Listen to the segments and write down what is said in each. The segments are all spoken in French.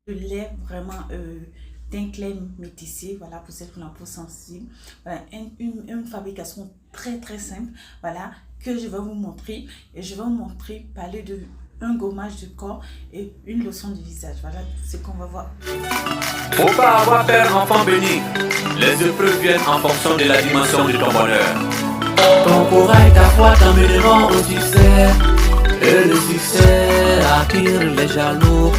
de lait vraiment teint clair métissé, voilà, pour celles qui ont la peau sensible. Voilà, une fabrication très simple, voilà, que je vais vous montrer. Et je vais vous montrer parler de un gommage du corps et une lotion du visage. Voilà ce qu'on va voir. Faut pas avoir peur, enfant béni. Les épreuves viennent en fonction de la dimension de ton bonheur. Ton courage, ta foi t'emmèneront au succès. Et le succès attire les jaloux.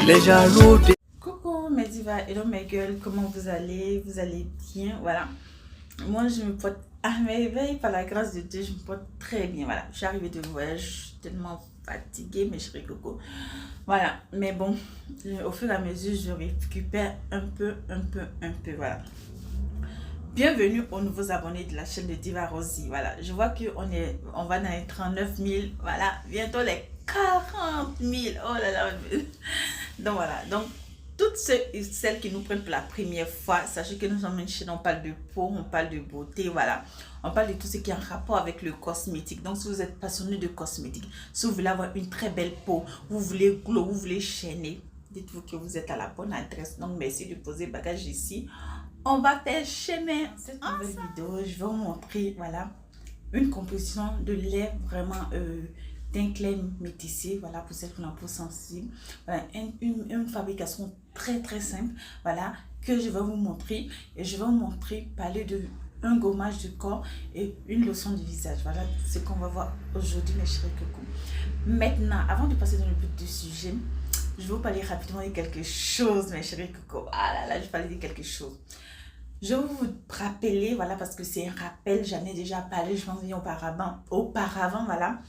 Les jaloux. Coucou mes divas, hello mes gueules, comment vous allez? Vous allez bien? Voilà. Moi je me porte à merveille par la grâce de Dieu, je me porte très bien. Voilà. Je suis arrivée de voyage, je suis tellement fatiguée, mes chéris coco. Voilà. Mais bon, au fur et à mesure, je récupère un peu. Voilà. Bienvenue aux nouveaux abonnés de la chaîne de Diva Rosie. Voilà, je vois on va dans les 39 000. Voilà, bientôt les 40 000. Oh là là. Donc voilà, donc toutes celles qui nous prennent pour la première fois, sachez que nous sommes une chaîne, on parle de peau, on parle de beauté, voilà. On parle de tout ce qui est en rapport avec le cosmétique. Donc si vous êtes passionné de cosmétique, si vous voulez avoir une très belle peau, vous voulez glow, vous voulez chaîner, dites-vous que vous êtes à la bonne adresse. Donc merci de poser bagage ici. On va faire chemin. Cette nouvelle vidéo, je vais vous montrer, voilà, une composition de lait vraiment teint clair métissé, voilà, pour celles qui ont la peau sensible. Voilà, une fabrication très simple, voilà, que je vais vous montrer. Et je vais vous montrer parler de un gommage du corps et une lotion du visage. Voilà ce qu'on va voir aujourd'hui, mes chéris coco. Maintenant, avant de passer dans le but du sujet, je vais vous parler rapidement de quelque chose, mes chéris coco. Ah là là, je vais parler de quelque chose. Je vais vous rappeler, voilà, parce que c'est un rappel, j'en ai déjà parlé, je pense, auparavant, voilà,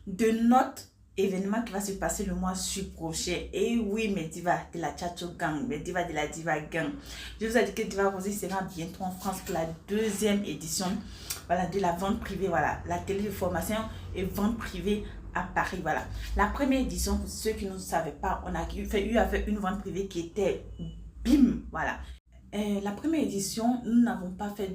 de notre événement qui va se passer le mois prochain. Et oui, mes divas de la Chacho Gang, mes divas de la Diva Gang. Je vous ai dit que Diva Rosie sera bientôt en France pour la deuxième édition, voilà, de la vente privée, voilà, la télé de formation et vente privée à Paris, voilà. La première édition, pour ceux qui ne savaient pas, on a eu une vente privée qui était bim, voilà. La première édition, nous n'avons pas fait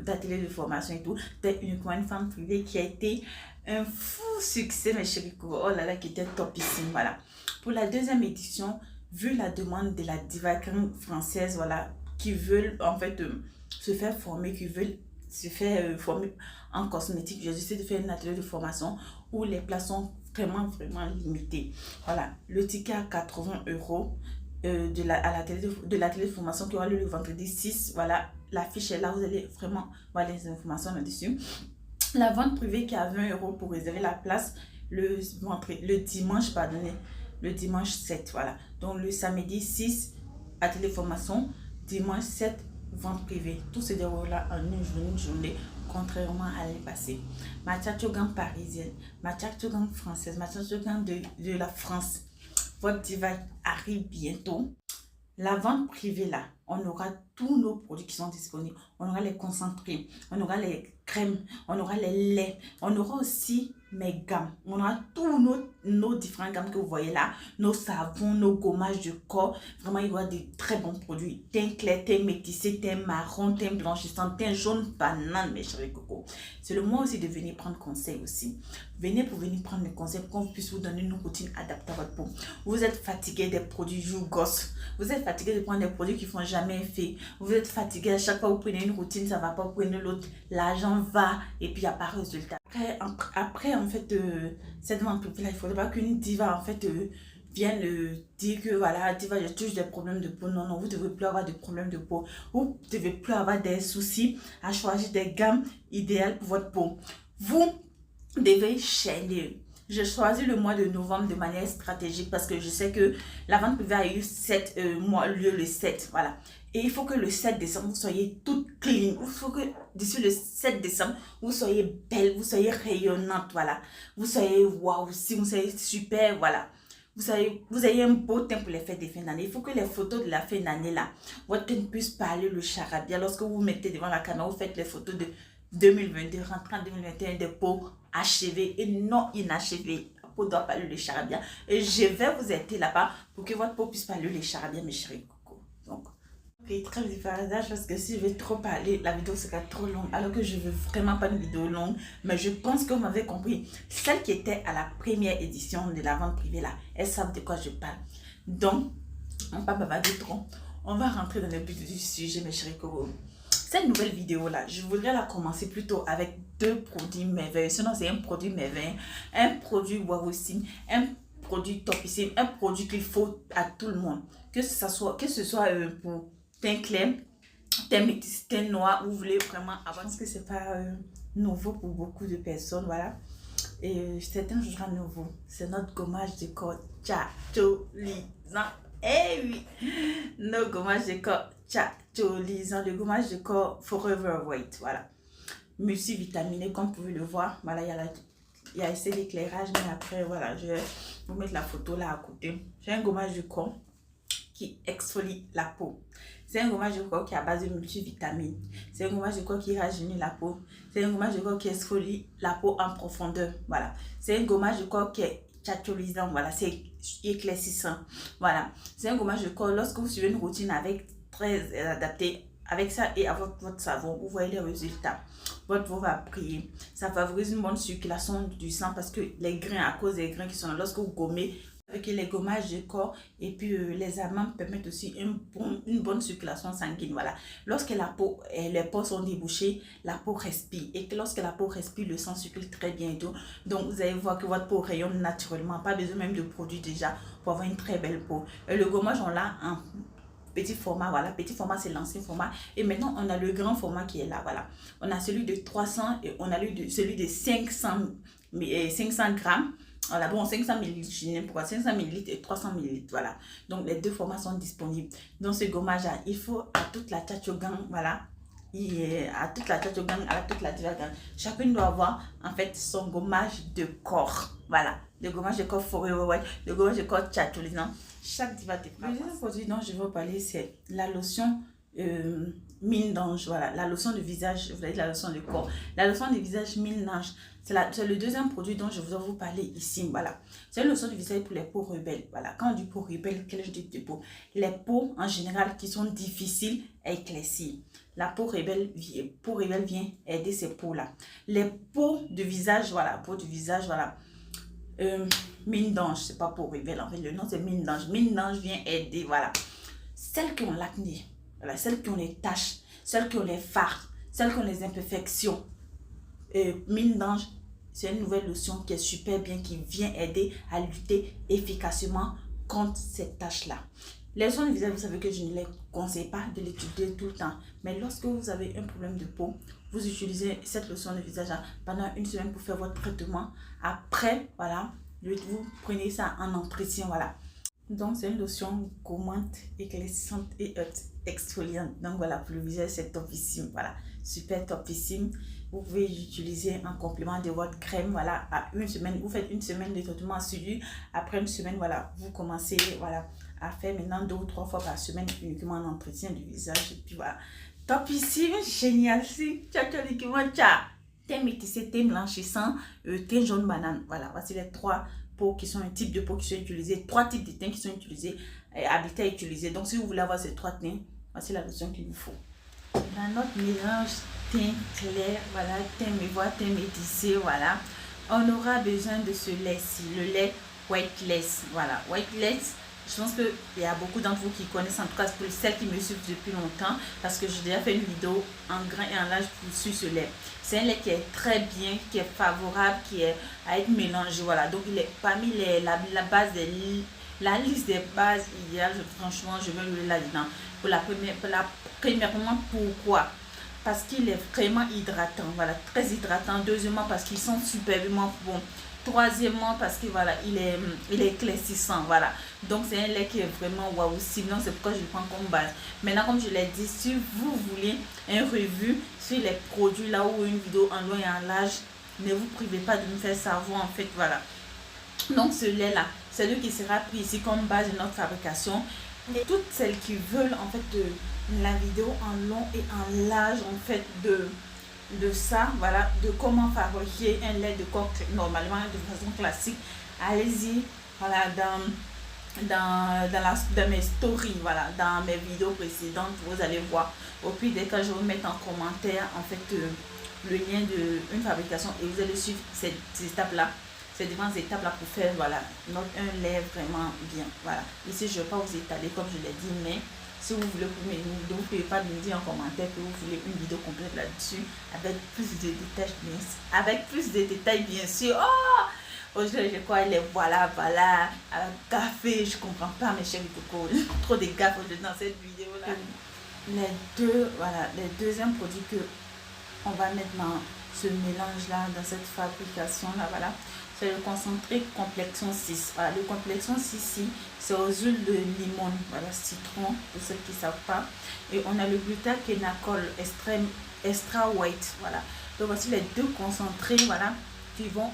d'atelier de formation et tout. C'était uniquement une femme privée qui a été un fou succès, mes chéris. Oh là là, qui était topissime, voilà. Pour la deuxième édition, vu la demande de la Diva Gang française, voilà, qui veulent en fait se faire former, qui veulent se faire former en cosmétique, j'ai décidé de faire un atelier de formation où les places sont vraiment limitées. Voilà, le ticket à 80 €. De la téléformation qui aura lieu le vendredi 6. Voilà, l'affiche est là, vous allez vraiment voir les informations là-dessus. La vente privée qui a 20 € pour réserver la place le dimanche, pardonnez, le dimanche 7, voilà. Donc le samedi 6, atelier formation, dimanche 7, vente privée. Tout se déroule là en une journée, contrairement à l'année passée. Ma Chacho Gang parisienne, ma Chacho Gang française, ma Chacho Gang de la France. Votre diva arrive bientôt. La vente privée là, on aura tous nos produits qui sont disponibles. On aura les concentrés, on aura les crèmes, on aura les laits, on aura aussi mes gammes. On aura tous nos différentes gammes que vous voyez là, nos savons, nos gommages de corps. Vraiment, il y aura des très bons produits. Teint clair, teint métissé, teint marron, teint blanchissant, teint jaune banane, mes chéris coco. C'est le moment aussi de venir prendre conseil aussi. Venez pour venir prendre les conseils pour qu'on puisse vous donner une routine adaptée à votre peau. Vous êtes fatigué des produits Jougos. Vous êtes fatigué de prendre des produits qui ne font jamais effet. Vous êtes fatigué à chaque fois que vous prenez une routine, ça ne va pas, vous prenez l'autre. L'argent va et puis il n'y a pas de résultat. Après en fait, cette vente là, il ne faudrait pas qu'une diva en fait vienne dire que voilà, diva, je touche des problèmes de peau. Non, vous ne devez plus avoir de problèmes de peau. Vous ne devez plus avoir des soucis à choisir des gammes idéales pour votre peau. Vous devez chaîner. Je choisis le mois de novembre de manière stratégique parce que je sais que la vente privée a eu lieu le 7. Voilà. Et il faut que le 7 décembre, vous soyez toute clean. Il faut que d'ici le 7 décembre, vous soyez belle, vous soyez rayonnante. Voilà. Vous soyez waouh, si vous soyez super. Voilà. Vous ayez un beau temps pour les fêtes de fin d'année. Il faut que les photos de la fin d'année là, votre teint puisse parler le charabia. Lorsque vous vous mettez devant la caméra, vous faites les photos de 2022, rentrant en 2021, des peaux achevées et non inachevées. La peau doit parler le charabia. Et je vais vous aider là-bas pour que votre peau puisse parler le charabia, mes chéris coco. Donc, ok, très de partage parce que si je vais trop parler, la vidéo sera trop longue. Alors que je veux vraiment pas une vidéo longue. Mais je pense que vous m'avez compris. Celles qui étaient à la première édition de la vente privée là, elles savent de quoi je parle. Donc, on va pas bavarder trop. On va rentrer dans le but du sujet, mes chéris Koro. Cette nouvelle vidéo là, je voudrais la commencer plutôt avec deux produits merveilleux. Sinon, c'est un produit merveilleux, un produit wowissime, un produit topissime, un produit qu'il faut à tout le monde. Que ce soit pour teint clair, teint métis, teint noir, vous voulez vraiment avoir. Je pense que c'est pas nouveau pour beaucoup de personnes, voilà. Et certains jugera nouveau. C'est notre gommage de corps chatcholisant. Eh oui, nos gommages de corps chatcholisant, le gommage de corps Forever White, voilà. Multivitaminé, comme vous pouvez le voir. Voilà, il y a essayé l'éclairage, mais après, voilà, je vais vous mettre la photo là à côté. J'ai un gommage de corps qui exfolie la peau. C'est un gommage de corps qui est à base de multivitamines. C'est un gommage de corps qui rajeunit la peau. C'est un gommage de corps qui exfolie la peau en profondeur. Voilà. C'est un gommage de corps qui est chatcholisant. Voilà. C'est éclaircissant. Voilà. C'est un gommage de corps. Lorsque vous suivez une routine très adaptée, avec ça et avec votre savon, vous voyez les résultats. Votre peau va briller. Ça favorise une bonne circulation du sang parce que les grains, à cause des grains qui sont là, lorsque vous gommez, avec les gommages de corps et puis les amandes permettent aussi une bonne circulation sanguine. Voilà. Lorsque la peau et les pores sont débouchés, la peau respire. Et que lorsque la peau respire, le sang circule très bien et tout. Donc vous allez voir que votre peau rayonne naturellement. Pas besoin même de produits déjà pour avoir une très belle peau. Et le gommage, on l'a en petit format. Voilà. Petit format, c'est l'ancien format. Et maintenant, on a le grand format qui est là. Voilà. On a celui de 300 et on a celui de 500 grammes. Voilà, bon, 500 ml, je n'ai pas 500 ml et 300 ml, voilà. Donc, les deux formats sont disponibles. Dans ce gommage-là, il faut à toute la tchatchogang, voilà. À toute la tchatchogang, à toute la divagang. Chacune doit avoir, en fait, son gommage de corps. Voilà. Le gommage de corps Forever White, le gommage de corps tchatcholisant. Chaque diva dépend. Le deuxième produit dont je veux parler, c'est la lotion mine d'ange. Voilà, la lotion de visage, vous voyez, la lotion de corps. La lotion de visage mine d'ange. C'est le deuxième produit dont je voudrais vous parler ici. Voilà. C'est une lotion de visage pour les peaux rebelles. Voilà. Quand on dit peau rebelle, quel type de peau? Les peaux en général qui sont difficiles à éclaircir. La peau rebelle vient aider ces peaux-là. Les peaux de visage, voilà. Peau de visage, voilà. Mine d'ange, c'est pas peau rebelle. En fait, le nom c'est mine d'ange. Mine d'ange vient aider, voilà. Celles qui ont l'acné, voilà. Celles qui ont les taches, celles qui ont les fards, celles qui ont les imperfections. Mine d'ange, c'est une nouvelle lotion qui est super bien, qui vient aider à lutter efficacement contre ces taches-là. Les lotions de visage, vous savez que je ne les conseille pas de l'utiliser tout le temps. Mais lorsque vous avez un problème de peau, vous utilisez cette lotion de visage pendant une semaine pour faire votre traitement. Après, voilà, vous prenez ça en entretien, voilà. Donc, c'est une lotion gommante, éclaircissante et exfoliante. Donc, voilà, pour le visage, c'est topissime. Voilà, super topissime. Vous pouvez l'utiliser en complément de votre crème. Voilà, à une semaine. Vous faites une semaine de traitement assidu. Après une semaine, voilà, vous commencez voilà, à faire maintenant 2 ou 3 fois par semaine uniquement un entretien du visage. Et puis voilà, topissime, génial. Si, tcha, teint métissé, teint blanchissant, teint jaune banane. Voilà, voici les 3 peaux qui sont un type de peau qui sont utilisés, 3 types de teints qui sont utilisés, habités à utiliser. Donc, si vous voulez avoir ces 3 teints, voici la lotion qu'il vous faut. Dans notre mélange teint clair, voilà, teint métissé, voilà, on aura besoin de ce lait-ci, le lait Whiteless. Voilà, Whiteless, je pense qu'il y a beaucoup d'entre vous qui connaissent, en tout cas pour celles qui me suivent depuis longtemps, parce que j'ai déjà fait une vidéo en grain et en large sur ce lait. C'est un lait qui est très bien, qui est favorable, qui est à être mélangé. Voilà, donc il est parmi la base la liste des bases idéales. Franchement, je vais le là-dedans. Premièrement, pourquoi? Parce qu'il est vraiment hydratant. Voilà, très hydratant. Deuxièmement, parce qu'ils sont superbement bons. Troisièmement, parce que voilà, il est éclaircissant. Voilà. Donc c'est un lait qui est vraiment waouh. Sinon, c'est pourquoi je le prends comme base. Maintenant, comme je l'ai dit, si vous voulez un revue sur les produits là ou une vidéo en long et en large, ne vous privez pas de me faire savoir en fait. Voilà. Donc ce lait là, c'est lui qui sera pris ici comme base de notre fabrication. Et toutes celles qui veulent en fait de la vidéo en long et en large en fait de ça, voilà, de comment fabriquer un lait de corps normalement de façon classique, allez-y, voilà, dans mes stories, voilà, dans mes vidéos précédentes, vous allez voir. Au pire des cas, je vais vous mettre en commentaire en fait le lien d'une fabrication et vous allez suivre cette étape là ces différentes étapes là pour faire voilà un lait vraiment bien. Voilà. Ici je ne vais pas vous étaler comme je l'ai dit, mais si vous voulez pour une vidéo, vous ne pouvez pas me dire en commentaire que vous voulez une vidéo complète là-dessus avec plus de détails, bien sûr. Oh, je crois les voilà, café, je comprends pas mes chéris coco. Trop de gaffe dans cette vidéo là. Les deuxièmes produits que on va mettre dans ce mélange là, dans cette fabrication là, voilà, c'est le concentré complexion 6. Voilà, le complexion 6, c'est aux huiles de limon, voilà, citron, pour ceux qui ne savent pas. Et on a le glutakenacol extra white, voilà. Donc voici les deux concentrés, voilà, qui vont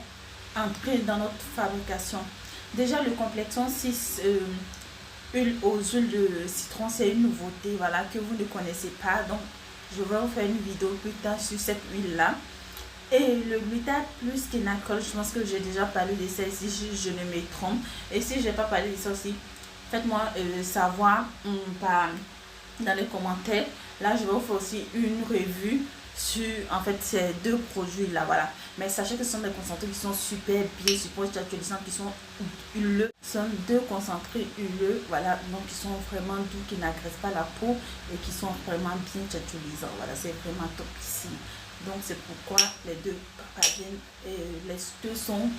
entrer dans notre fabrication. Déjà le complexion 6 huile aux huiles de citron, c'est une nouveauté, voilà, que vous ne connaissez pas. Donc je vais vous faire une vidéo plus tard sur cette huile là. Et le glutat plus kenacol, je pense que j'ai déjà parlé de ça ici, je ne me trompe. Et si je n'ai pas parlé de ça aussi, faites-moi savoir dans les commentaires. Là, je vais vous faire aussi une revue sur en fait ces deux produits là, voilà. Mais sachez que ce sont des concentrés qui sont super bien, super actualisants, qui sont huileux. Ce sont deux concentrés huileux, voilà, donc qui sont vraiment doux, qui n'agressent pas la peau et qui sont vraiment bien actualisants. Voilà, c'est vraiment top ici. Donc c'est pourquoi les deux parviennent et les deux sont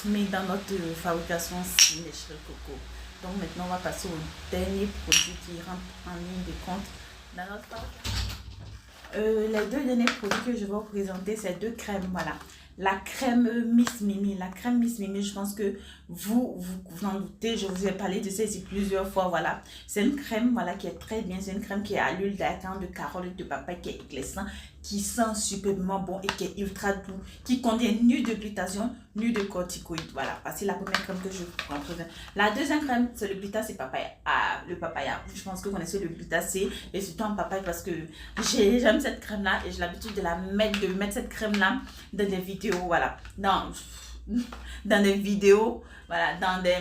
mis dans notre fabrication si les chéris coco. Donc maintenant on va passer au dernier produit qui rentre en ligne de compte dans notre fabrication. Les deux derniers produits que je vais vous présenter, c'est deux crèmes, voilà. La crème Miss Mimi, je pense que vous en doutez, je vous ai parlé de ça ici plusieurs fois, voilà. C'est une crème, voilà, qui est très bien, c'est une crème qui est à l'huile d'argan, de carotte, de papaye, qui est éclaircissant, qui sent superbement bon et qui est ultra doux, qui contient ni de glutathione, ni de corticoïdes, voilà. C'est la première crème que je vous présente. La deuxième crème, c'est le glutathione, le papaya. Je pense que vous connaissez le glutathione, et surtout en papaye parce que j'aime cette crème là et j'ai l'habitude de mettre cette crème là dans des vidéos, voilà, dans des vidéos, voilà, dans des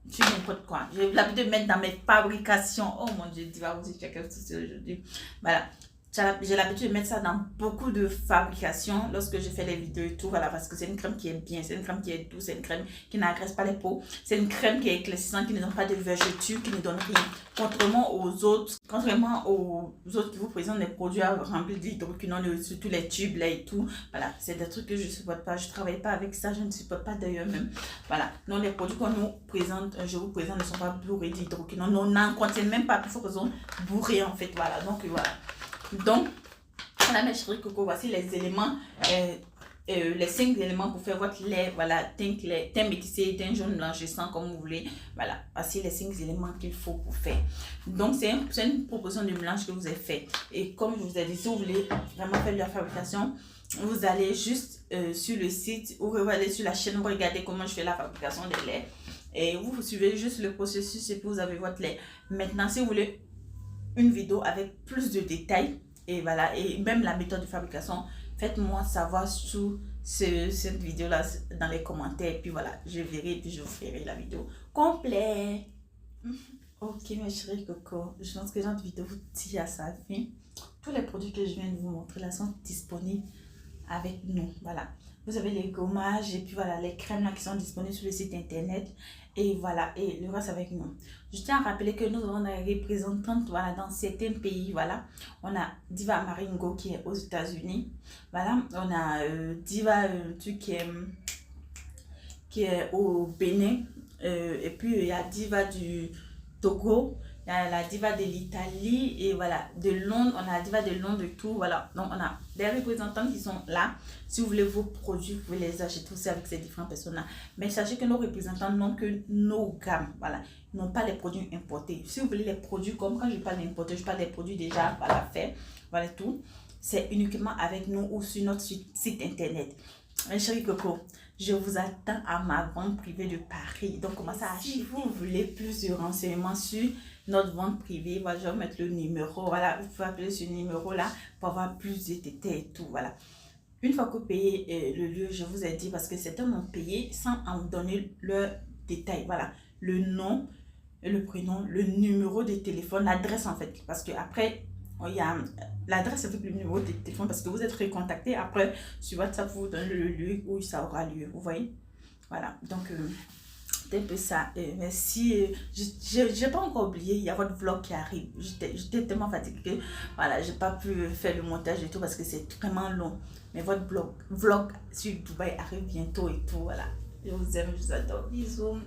sur n'importe quoi. J'ai l'habitude de mettre dans mes fabrications. Oh mon Dieu, tu vas vous dire quelque chose aujourd'hui, voilà. J'ai l'habitude de mettre ça dans beaucoup de fabrications lorsque je fais les vidéos et tout, voilà, parce que c'est une crème qui est bien, c'est une crème qui est douce, c'est une crème qui n'agresse pas les peaux, c'est une crème qui est éclaircissante, qui ne donne pas de vergetures, qui ne donne rien. Contrairement aux autres qui vous présentent des produits remplis d'hydroquinone sur tous les tubes là et tout, voilà, c'est des trucs que je ne supporte pas, je ne travaille pas avec ça, je ne supporte pas d'ailleurs même, voilà. Donc les produits qu'on nous présente, je vous présente, ne sont pas bourrés d'hydroquinone, on n'en contient même pas, il faut qu'ils sont bourrés en fait, voilà, donc voilà. Donc, voilà mes chéris coco, voici les éléments, les 5 éléments pour faire votre lait, voilà, teint métissé, teint jaune blanchissant comme vous voulez, voilà, voici les 5 éléments qu'il faut pour faire. Donc, c'est une proposition de mélange que vous avez fait. Et comme je vous ai dit, si vous voulez vraiment faire la fabrication, vous allez juste sur le site ou vous allez sur la chaîne, vous regardez comment je fais la fabrication des laits. Et vous suivez juste le processus et puis vous avez votre lait. Maintenant, si vous voulez une vidéo avec plus de détails et voilà, et même la méthode de fabrication, faites-moi savoir sous cette vidéo là dans les commentaires et puis voilà, je verrai et puis je vous ferai la vidéo complète. Ok mes chéris coco, je pense que cette vidéo vous tire à sa fin. Tous les produits que je viens de vous montrer là sont disponibles avec nous, voilà. Vous avez les gommages et puis voilà les crèmes là qui sont disponibles sur le site internet et voilà, et le reste avec nous. Je tiens à rappeler que nous avons des représentantes, voilà, dans certains pays, voilà. On a Diva Maringo qui est aux États-Unis, voilà. On a Diva qui est au Bénin, et puis il y a Diva du Togo. Il y a la Diva de l'Italie et voilà, de Londres, on a la Diva de Londres et tout, voilà. Donc on a des représentants qui sont là. Si vous voulez vos produits, vous pouvez les acheter aussi avec ces différentes personnes-là. Mais sachez que nos représentants n'ont que nos gammes, voilà. Ils n'ont pas les produits importés. Si vous voulez les produits, comme quand je parle d'importer, je parle des produits déjà, voilà, faits, voilà tout. C'est uniquement avec nous ou sur notre site internet. Mes chéris coco, je vous attends à ma vente privée de Paris. Donc, commencez à acheter. Si vous voulez plus de renseignements sur notre vente privée, voilà, je vais mettre le numéro. Voilà, vous pouvez appeler ce numéro-là pour avoir plus de détails et tout. Voilà. Une fois que vous payez le lieu, je vous ai dit, parce que certains m'ont payé sans en donner le détail. Voilà, le nom, le prénom, le numéro de téléphone, l'adresse en fait. Parce que après, il y a l'adresse avec le numéro de téléphone parce que vous êtes recontacté. Après, sur WhatsApp, vous donne le lieu où ça aura lieu. Vous voyez? Voilà, donc c'est un peu ça. Merci. Je n'ai pas encore oublié, il y a votre vlog qui arrive. J'étais tellement fatiguée que voilà, j'ai pas pu faire le montage et tout parce que c'est vraiment long. Mais votre vlog sur Dubaï arrive bientôt et tout. Voilà. Je vous aime, je vous adore. Bisous.